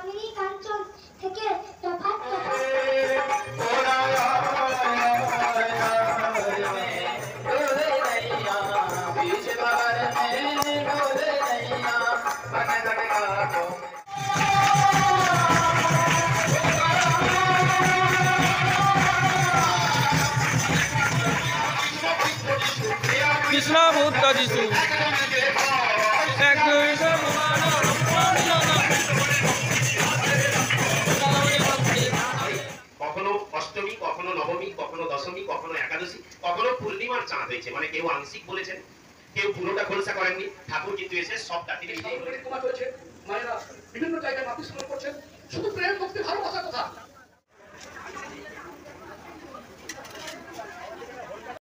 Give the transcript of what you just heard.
কামিনী কাঞ্চন থেকে তফাৎ কৃষ্ণ বুদ্ধ যিশু কখনো অষ্টমী, কখনো নবমী, কখনো দশমী, কখনো একাদশী, কখনো পূর্ণিমার চাঁদ হয়েছে, মানে কেউ আংশিক বলেছেন, কেউ পুরোটা খোলসা করেননি। ঠাকুর কিন্তু এসে সব জাতিকে মায়েরা বিভিন্ন জায়গায় মাতৃস্মরণ করছেন।